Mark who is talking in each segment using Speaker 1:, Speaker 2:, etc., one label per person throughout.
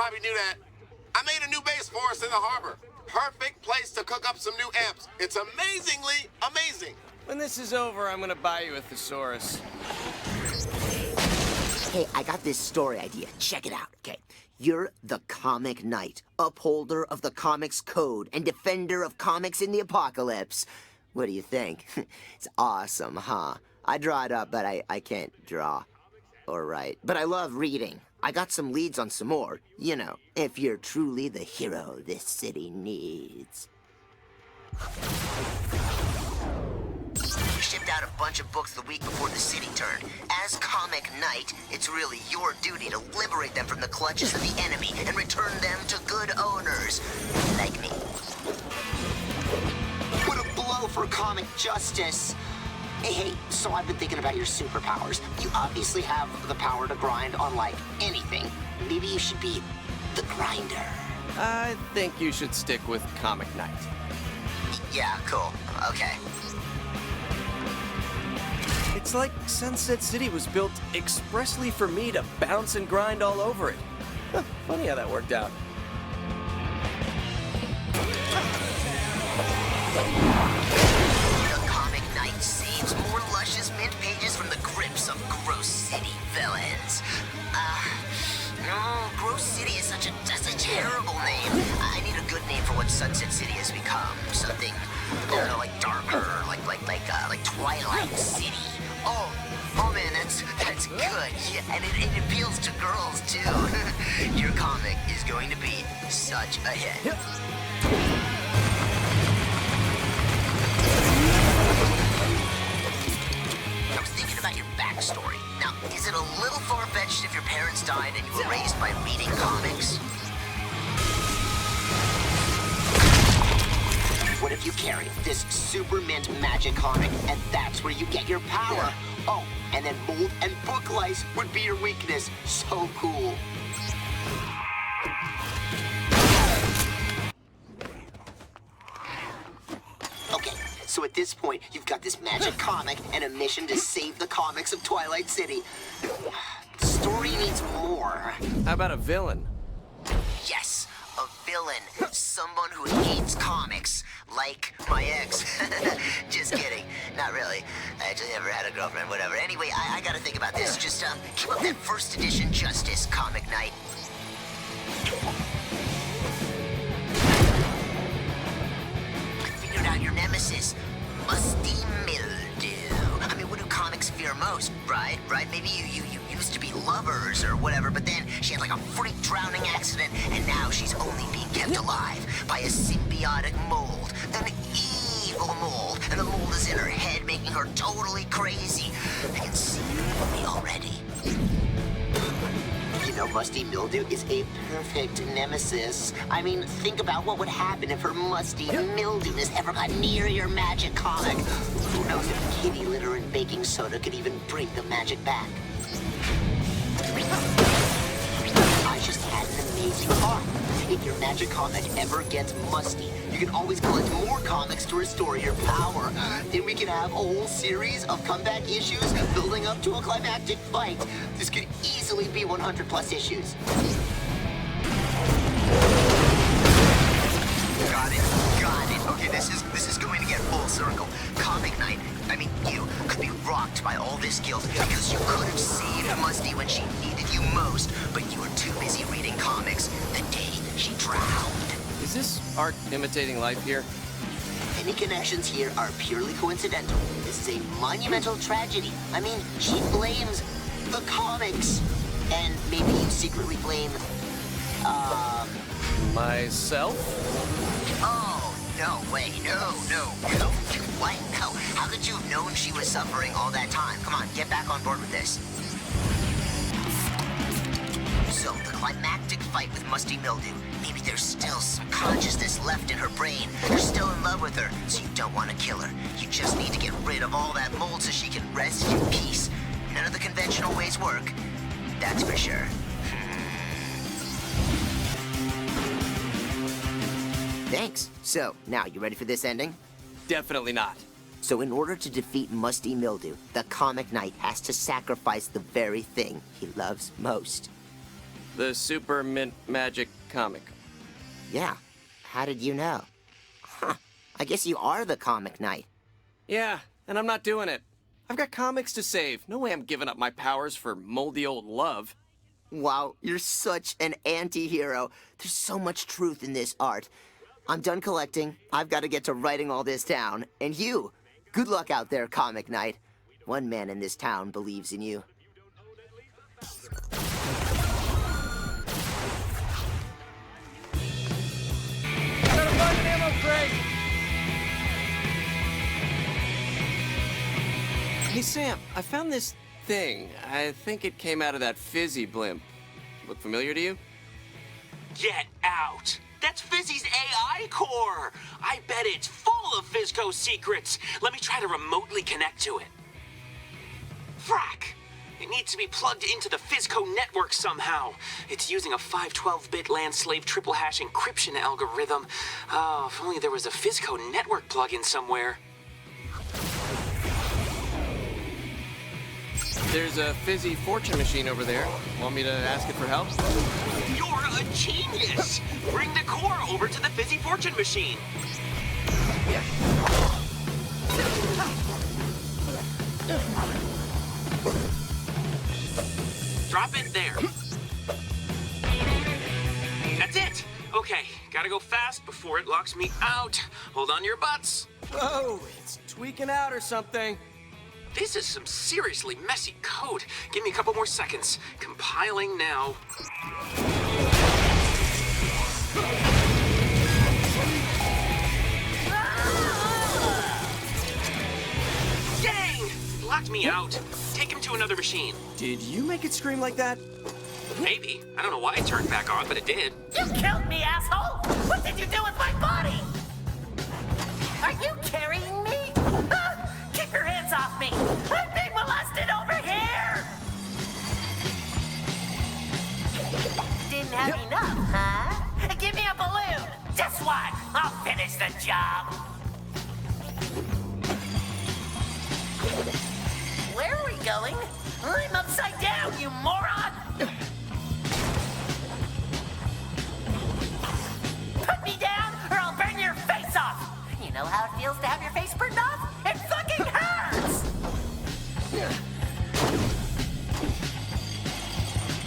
Speaker 1: probably knew that. I made a new base for us in the harbor. Perfect place to cook up some new amps. It's amazingly amazing.
Speaker 2: When this is over, I'm gonna buy you a thesaurus.
Speaker 3: Hey, I got this story idea. Check it out, okay? You're the comic knight, upholder of the comics code, and defender of comics in the apocalypse. What do you think? It's awesome, huh? I draw it up, but I can't draw or write. But I love reading. I got some leads on some more. You know, if you're truly the hero this city needs. We shipped out a bunch of books the week before the city turned. As Comic Knight, it's really your duty to liberate them from the clutches of the enemy and return them to good owners. Like me. What a blow for comic justice. Hey, so I've been thinking about your superpowers. You obviously have the power to grind on, like, anything. Maybe you should be the grinder.
Speaker 2: I think you should stick with Comic Knight.
Speaker 3: Yeah, cool. Okay.
Speaker 2: It's like Sunset City was built expressly for me to bounce and grind all over it. Huh, funny how that worked out.
Speaker 3: The Comic Knight saves more luscious mint pages from the grips of Gross City villains. No, Gross City is that's a terrible name. I need a good name for what Sunset City has become. Something, I don't know, like darker, like Twilight City. Oh man, that's good. Yeah, and it appeals to girls too. Your comic is going to be such a hit. I was thinking about your backstory. Now, is it a little far-fetched if your parents died and you were raised by reading comics? What if you carry this super mint magic comic, and that's where you get your power? Oh, and then mold and book lice would be your weakness. So cool. Okay, so at this point, you've got this magic comic and a mission to save the comics of Twilight City. The story needs more.
Speaker 2: How about a villain?
Speaker 3: Yes, a villain. Someone who hates comics. Like my ex. Just kidding. Not really. I actually never had a girlfriend, whatever. Anyway, I gotta think about this. Just, keep up that first edition Justice, Comic Knight. I figured out your nemesis. Musty Mildew. I mean, what do comics fear most, right? Maybe you used to be lovers or whatever, but then she had like a freak drowning accident, and now she's only being kept alive by a symbiotic mold. An evil mold. And the mold is in her head, making her totally crazy. I can see it already. You know, Musty Mildew is a perfect nemesis. I mean, think about what would happen if her musty mildewness ever got near your magic comic. Who knows if kitty litter and baking soda could even bring the magic back? I just had an amazing thought. If your magic comic ever gets musty, you can always collect more comics to restore your power. Then we can have a whole series of comeback issues building up to a climactic fight. This could easily be 100 plus issues. Got it. Okay, this is going to get full circle. Comic Knight, I mean, you could be rocked by all this guilt because you could have saved Musty when she needed you most, but you were too busy reading comics the day she drowned.
Speaker 2: Is this art imitating life here?
Speaker 3: Any connections here are purely coincidental. This is a monumental tragedy. I mean, she blames the comics. And maybe you secretly blame,
Speaker 2: Myself?
Speaker 3: Oh, no, wait, no. What? No. How could you have known she was suffering all that time? Come on, get back on board with this. So, the climactic fight with Musty Mildew. Maybe there's still some consciousness left in her brain. You're still in love with her, so you don't want to kill her. You just need to get rid of all that mold so she can rest in peace. None of the conventional ways work. That's for sure. Thanks. So, now, you ready for this ending?
Speaker 2: Definitely not.
Speaker 3: So in order to defeat Musty Mildew, the Comic Knight has to sacrifice the very thing he loves most.
Speaker 2: The Super Mint Magic comic.
Speaker 3: Yeah. How did you know? Huh. I guess you are the comic knight.
Speaker 2: Yeah, and I'm not doing it. I've got comics to save. No way I'm giving up my powers for moldy old love.
Speaker 3: Wow, you're such an anti-hero. There's so much truth in this art. I'm done collecting. I've got to get to writing all this down. And you, good luck out there, comic knight. One man in this town believes in you.
Speaker 2: Gotta find an ammo crate! Hey, Sam, I found this thing. I think it came out of that Fizzy blimp. Look familiar to you?
Speaker 4: Get out! That's Fizzy's AI core! I bet it's full of Fizco secrets! Let me try to remotely connect to it. Frack! It needs to be plugged into the Fizco network somehow. It's using a 512-bit landslave triple hash encryption algorithm. Oh, if only there was a Fizco network plugin somewhere.
Speaker 2: There's a Fizzy fortune machine over there. Want me to ask it for help?
Speaker 4: You're a genius! Bring the core over to the Fizzy fortune machine. Drop it there. That's it. Okay, gotta go fast before it locks me out. Hold on to your butts.
Speaker 2: Whoa, it's tweaking out or something.
Speaker 4: This is some seriously messy code. Give me a couple more seconds. Compiling now. Dang! Locked me out. Take him to another machine.
Speaker 2: Did you make it scream like that?
Speaker 4: Maybe. I don't know why it turned back on, but it did.
Speaker 5: You killed me, asshole! What did you do with my body? Are you carrying me? Keep your hands off me! I'm being molested over here! Didn't have enough, huh? Give me a balloon! Just what? I'll finish the job! Where are we going? I'm upside down, you moron! Put me down, or I'll burn your face off! You know how it feels to have your face burned off? It fucking hurts!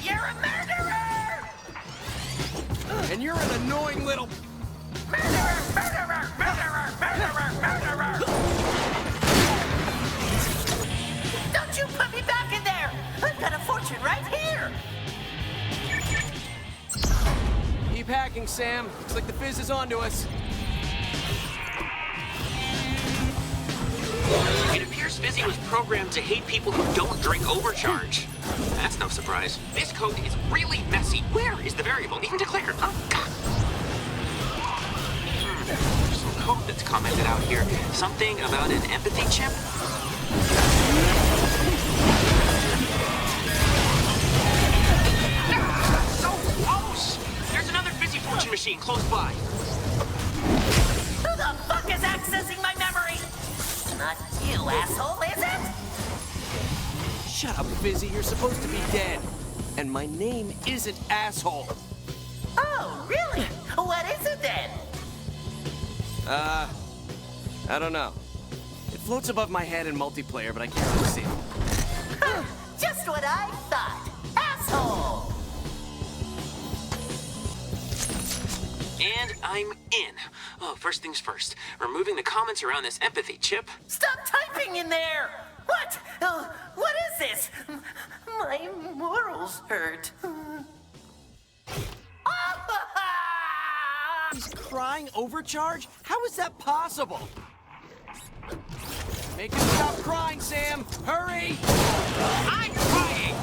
Speaker 5: You're a murderer!
Speaker 2: And you're an annoying little...
Speaker 5: Murderer! Murderer! Murderer! Murderer! Murderer! Don't you put me back in there! I've got a fortune right here!
Speaker 2: Keep hacking, Sam. Looks like the Fizz is onto us.
Speaker 4: It appears Fizzy was programmed to hate people who don't drink overcharge. That's no surprise. This code is really messy. Where is the variable even declared? Oh, God. There's some code that's commented out here. Something about an empathy chip? So close! There's another Fizzy fortune machine close by.
Speaker 5: Who the fuck is accessing my memory? Not you, asshole, is it?
Speaker 2: Shut up, Fizzy. You're supposed to be dead. And my name isn't Asshole.
Speaker 5: Oh, really? What is it then?
Speaker 2: I don't know. It floats above my head in multiplayer, but I can't really see it.
Speaker 5: Huh, just what I thought. Asshole!
Speaker 4: And I'm in. Oh, first things first. Removing the comments around this empathy chip.
Speaker 5: Stop typing in there! What? What is this? My morals hurt.
Speaker 2: He's crying overcharge? How is that possible? Make him stop crying, Sam! Hurry!
Speaker 4: I'm crying!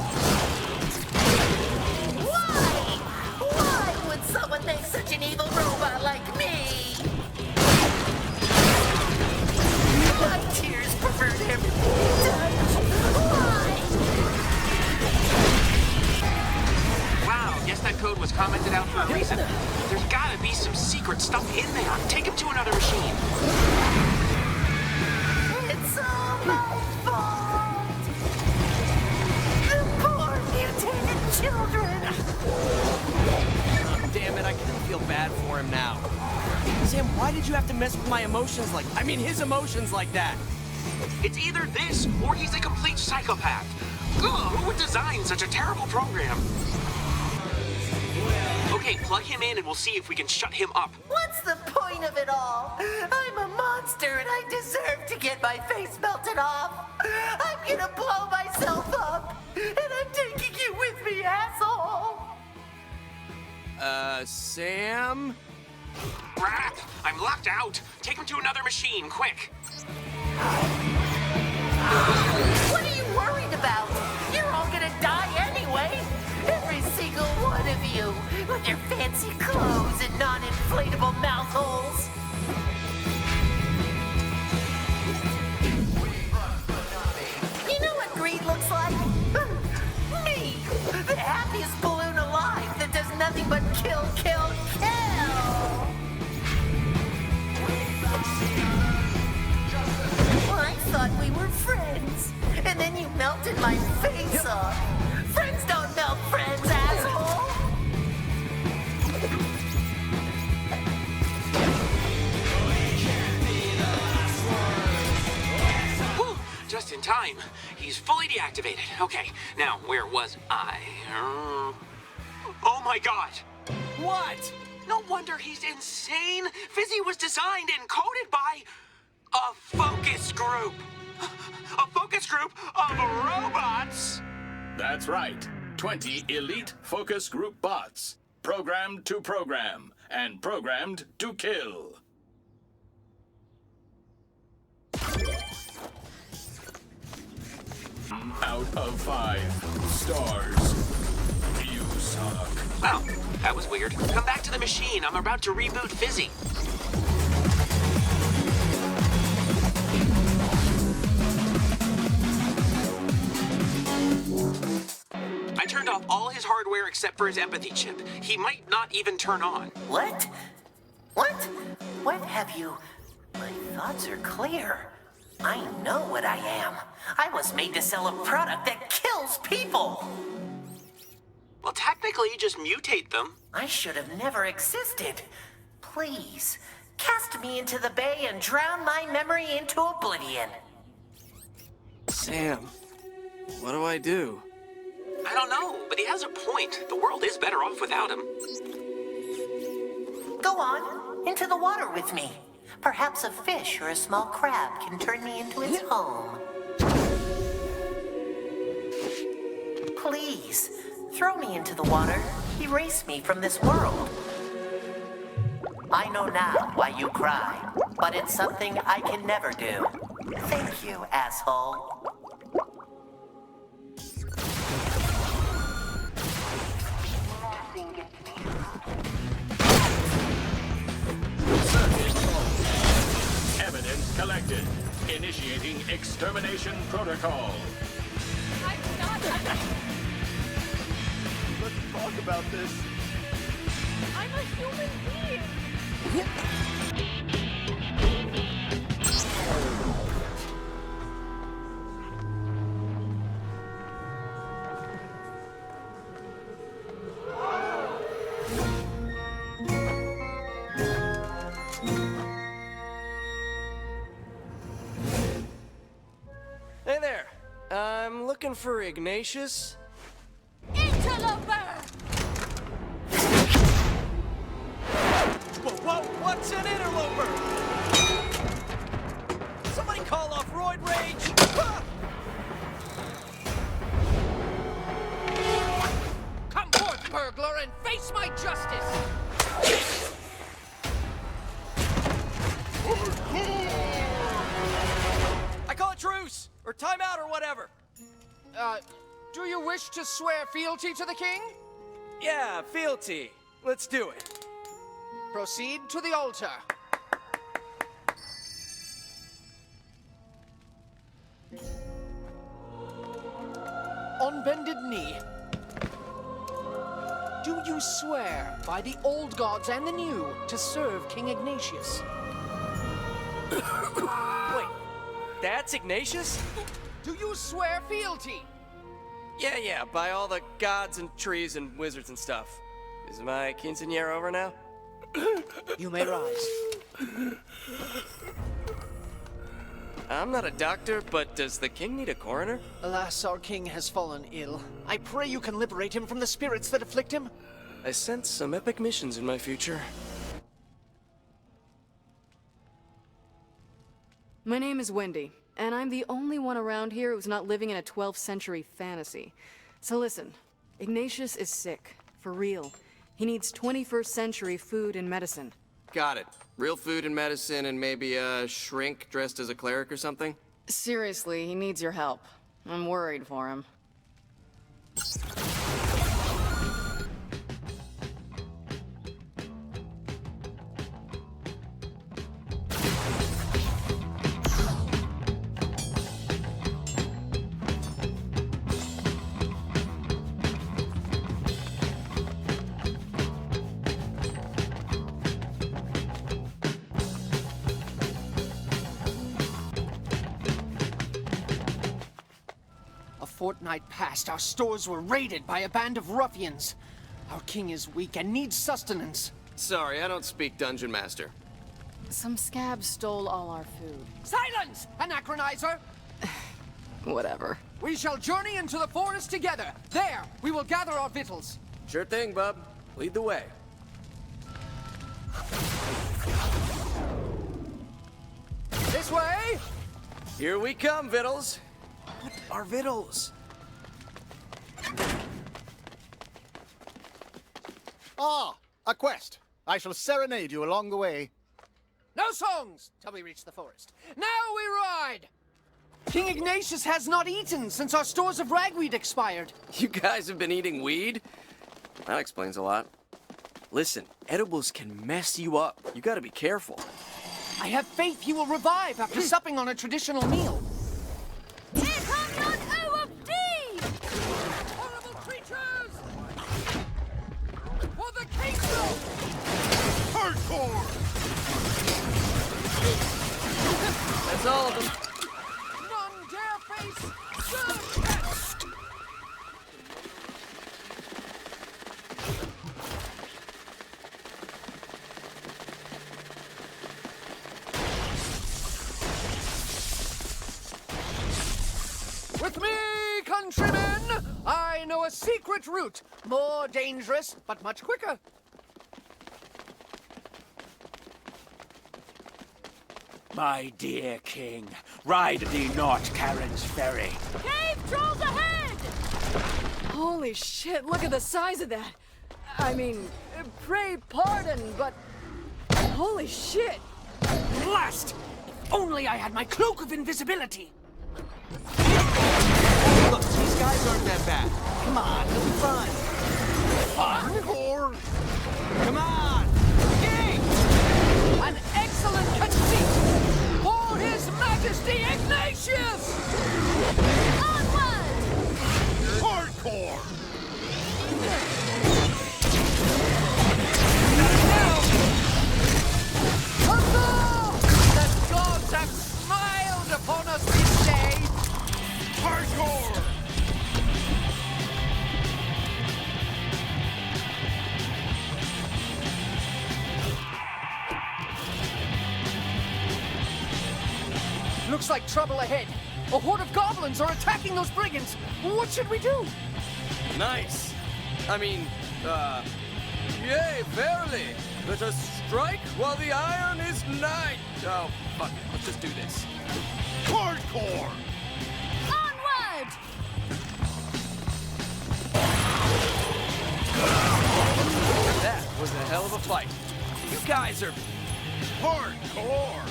Speaker 5: Why? Why would someone make such an evil robot like me? My tears pervert everything he touch. Why?
Speaker 4: Wow, guess that code was commented out for a reason. There's gotta be some secret stuff in there. Take him to another machine.
Speaker 5: It's all my fault. The poor mutated children.
Speaker 2: my emotions like... I mean, his emotions like that.
Speaker 4: It's either this, or he's a complete psychopath. Ugh, who would design such a terrible program? Okay, plug him in and we'll see if we can shut him up.
Speaker 5: What's the point of it all? I'm a monster and I deserve to get my face melted off. I'm gonna blow myself up. And I'm taking you with me, asshole.
Speaker 2: Sam?
Speaker 4: Crap! I'm locked out. Take him to another machine, quick.
Speaker 5: What are you worried about? You're all gonna die anyway. Every single one of you, with your fancy clothes and non-inflatable mouth holes. You know what greed looks like? Me! The happiest balloon alive that does nothing but kill, kill, kill! I thought we were friends, and then you melted my face off. Friends don't melt friends, asshole!
Speaker 4: Whew, just in time. He's fully deactivated. Okay, now where was I? Oh my god!
Speaker 2: What?
Speaker 4: No wonder he's insane. Fizzy was designed and coded by a focus group. A focus group of robots.
Speaker 6: That's right. 20 elite focus group bots. Programmed to program and programmed to kill. Out of 5 stars. You suck.
Speaker 4: Well, that was weird. Come back to the machine. I'm about to reboot Fizzy. I turned off all his hardware except for his empathy chip. He might not even turn on.
Speaker 5: What? What? What have you... My thoughts are clear. I know what I am. I was made to sell a product that kills people.
Speaker 4: Well, technically, you just mutate them.
Speaker 5: I should have never existed. Please, cast me into the bay and drown my memory into oblivion.
Speaker 2: Sam, what do I do?
Speaker 4: I don't know, but he has a point. The world is better off without him.
Speaker 5: Go on, into the water with me. Perhaps a fish or a small crab can turn me into its home. Please, throw me into the water. Erase me from this world. I know now why you cry, but it's something I can never do. Thank you, asshole.
Speaker 6: Evidence collected. Initiating extermination protocol.
Speaker 2: Let's talk about this.
Speaker 7: I'm a human being.
Speaker 2: Hey there. I'm looking for Ignatius.
Speaker 7: Interloper!
Speaker 2: Whoa, what's an interloper? Somebody call off roid rage! Ah!
Speaker 8: Come forth, burglar, and face my justice!
Speaker 2: I call a truce! Or timeout or whatever!
Speaker 8: Do you wish to swear fealty to the king?
Speaker 2: Yeah, fealty. Let's do it.
Speaker 8: Proceed to the altar. On bended knee. Do you swear by the old gods and the new to serve King Ignatius?
Speaker 2: Wait, that's Ignatius?
Speaker 8: Do you swear fealty?
Speaker 2: Yeah, by all the gods and trees and wizards and stuff. Is my quinceañera over now?
Speaker 8: You may rise.
Speaker 2: I'm not a doctor, but does the king need a coroner?
Speaker 8: Alas, our king has fallen ill. I pray you can liberate him from the spirits that afflict him.
Speaker 2: I sense some epic missions in my future.
Speaker 9: My name is Wendy, and I'm the only one around here who's not living in a 12th century fantasy. So listen, Ignatius is sick, for real. He needs 21st century food and medicine.
Speaker 2: Got it. Real food and medicine and maybe a shrink dressed as a cleric or something?
Speaker 9: Seriously, he needs your help. I'm worried for him.
Speaker 8: A fortnight past, our stores were raided by a band of ruffians. Our king is weak and needs sustenance.
Speaker 2: Sorry, I don't speak Dungeon Master.
Speaker 9: Some scabs stole all our food.
Speaker 8: Silence, anachronizer!
Speaker 9: Whatever.
Speaker 8: We shall journey into the forest together. There, we will gather our victuals.
Speaker 2: Sure thing, bub. Lead the way.
Speaker 8: This way!
Speaker 2: Here we come, Vittles. What are Vittles?
Speaker 10: Ah, a quest. I shall serenade you along the way.
Speaker 8: No songs till we reach the forest. Now we ride! King Ignatius has not eaten since our stores of ragweed expired.
Speaker 2: You guys have been eating weed? That explains a lot. Listen, edibles can mess you up. You gotta be careful.
Speaker 8: I have faith he will revive after supping on a traditional meal.
Speaker 7: Here comes an OFD!
Speaker 8: Horrible creatures! For the queso!
Speaker 10: Hardcore!
Speaker 2: That's all of them.
Speaker 8: None dare face the pest! With me, countrymen, I know a secret route. More dangerous, but much quicker.
Speaker 11: My dear king, ride thee not Karen's ferry.
Speaker 7: Cave trolls ahead!
Speaker 9: Holy shit, look at the size of that. I mean, pray pardon, but... Holy shit!
Speaker 8: Blast! If only I had my cloak of invisibility.
Speaker 2: Look, these guys aren't that bad. Come on, it'll be fun.
Speaker 10: Hardcore!
Speaker 2: Come on! King!
Speaker 8: An excellent conceit for His Majesty Ignatius!
Speaker 7: Onward!
Speaker 10: Hardcore!
Speaker 8: Huzzah! The gods have smiled upon us this day!
Speaker 10: Hardcore!
Speaker 8: Looks like trouble ahead. A horde of goblins are attacking those brigands. What should we do?
Speaker 2: Nice. I mean, yea, verily. Let us strike while the iron is nigh. Oh, fuck it. Let's just do this.
Speaker 10: Hardcore!
Speaker 7: Onward!
Speaker 2: That was a hell of a fight. You guys are...
Speaker 10: Hardcore!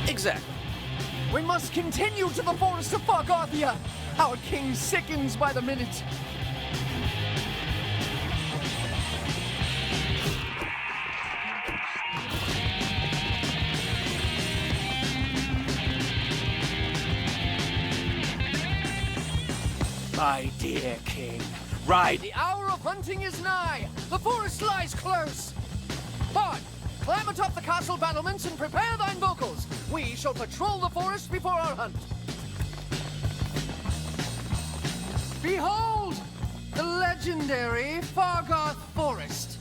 Speaker 2: Exactly.
Speaker 8: We must continue to the forest of Fargarthia. Our king sickens by the minute.
Speaker 11: My dear king, ride...
Speaker 8: The hour of hunting is nigh. The forest lies close. Bard, climb atop the castle battlements and prepare thine vocals. We shall patrol the forest before our hunt. Behold, the legendary Fargarth Forest.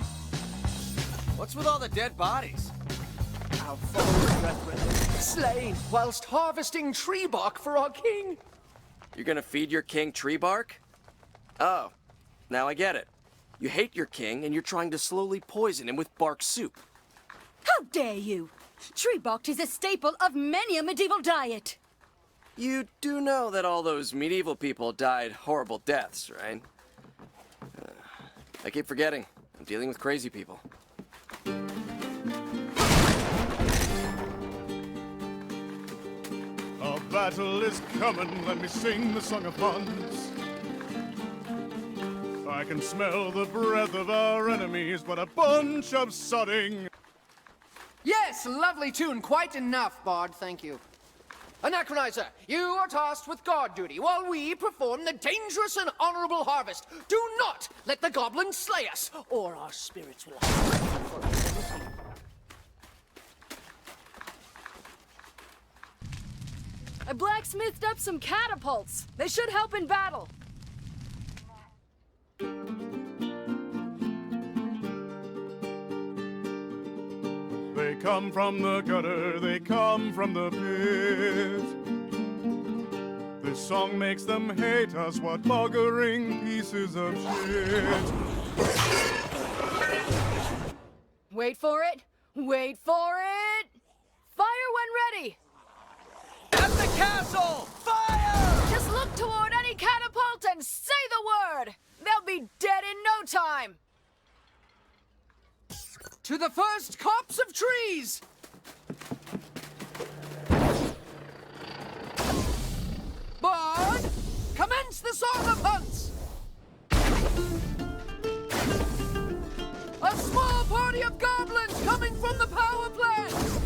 Speaker 2: What's with all the dead bodies?
Speaker 8: Our fallen brethren, slain whilst harvesting tree bark for our king.
Speaker 2: You're gonna feed your king tree bark? Oh, now I get it. You hate your king, and you're trying to slowly poison him with bark soup.
Speaker 7: How dare you! Tree bark is a staple of many a medieval diet.
Speaker 2: You do know that all those medieval people died horrible deaths, right? I keep forgetting. I'm dealing with crazy people.
Speaker 12: Our battle is coming, let me sing the song of Huns. I can smell the breath of our enemies, but a bunch of sodding.
Speaker 8: Yes, lovely tune. Quite enough, Bard. Thank you. Anachronizer, you are tasked with guard duty while we perform the dangerous and honorable harvest. Do not let the goblins slay us, or our spirits will have.
Speaker 9: I blacksmithed up some catapults. They should help in battle.
Speaker 12: They come from the gutter, they come from the pit. This song makes them hate us, what buggering pieces of shit.
Speaker 9: Wait for it. Wait for it. Fire when ready.
Speaker 2: At the castle! Fire!
Speaker 9: Just look toward any catapult and say the word. They'll be dead in no time.
Speaker 8: To the first copse of trees! Bard, commence the Song of Hunts! A small party of goblins coming from the power plant!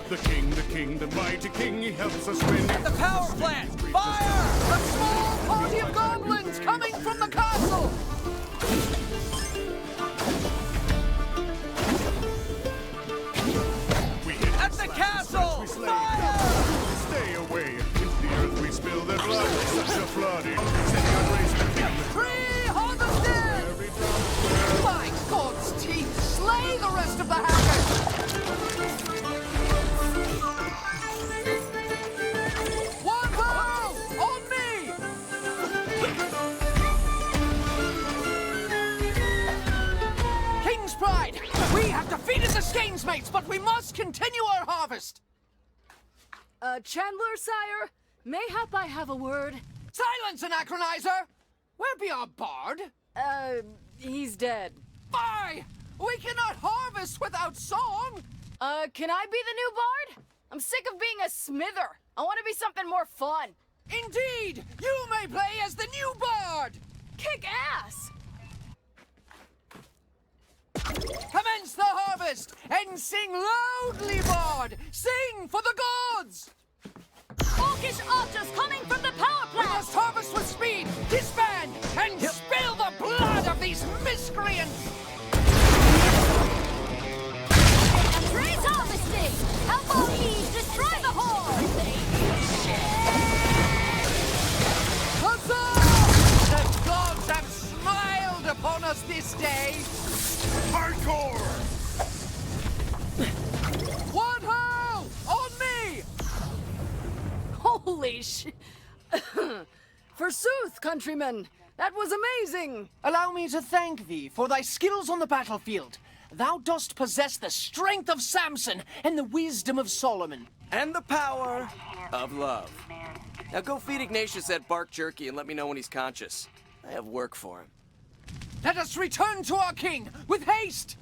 Speaker 12: The king, the mighty king, he helps us win.
Speaker 2: At the power plant! Fire!
Speaker 8: A small party of goblins coming from the castle!
Speaker 12: We hit
Speaker 2: At the castle!
Speaker 12: we slay.
Speaker 2: Fire!
Speaker 12: Stay away. Into the earth we spill their blood. Such a flooding. Send your race to king.
Speaker 8: Tree harvested!
Speaker 12: Every drop.
Speaker 8: By God's teeth, slay the rest of the hackers! One blow! On me! King's Pride! We have defeated the Skainsmates, but we must continue our harvest!
Speaker 9: Chandler, sire, mayhap I have a word?
Speaker 8: Silence, Anachronizer! Where be our bard?
Speaker 9: He's dead.
Speaker 8: Fie! We cannot harvest without song!
Speaker 9: Can I be the new bard? I'm sick of being a smither. I want to be something more fun.
Speaker 8: Indeed! You may play as the new bard!
Speaker 9: Kick ass!
Speaker 8: Commence the harvest and sing loudly, bard! Sing for the gods!
Speaker 7: Orcish archers coming from the power
Speaker 8: We
Speaker 7: plant!
Speaker 8: must harvest with speed, disband, and spill the blood of these miscreants!
Speaker 7: Trees harvesting! Help our liege destroy the horde!
Speaker 8: Huzzah! The gods have smiled upon us this day!
Speaker 12: Hardcore!
Speaker 8: One ho! On me!
Speaker 9: Holy sh... Forsooth, countrymen! That was amazing!
Speaker 8: Allow me to thank thee for thy skills on the battlefield. Thou dost possess the strength of Samson and the wisdom of Solomon.
Speaker 2: And the power of love. Now go feed Ignatius that bark jerky and let me know when he's conscious. I have work for him.
Speaker 8: Let us return to our king with haste!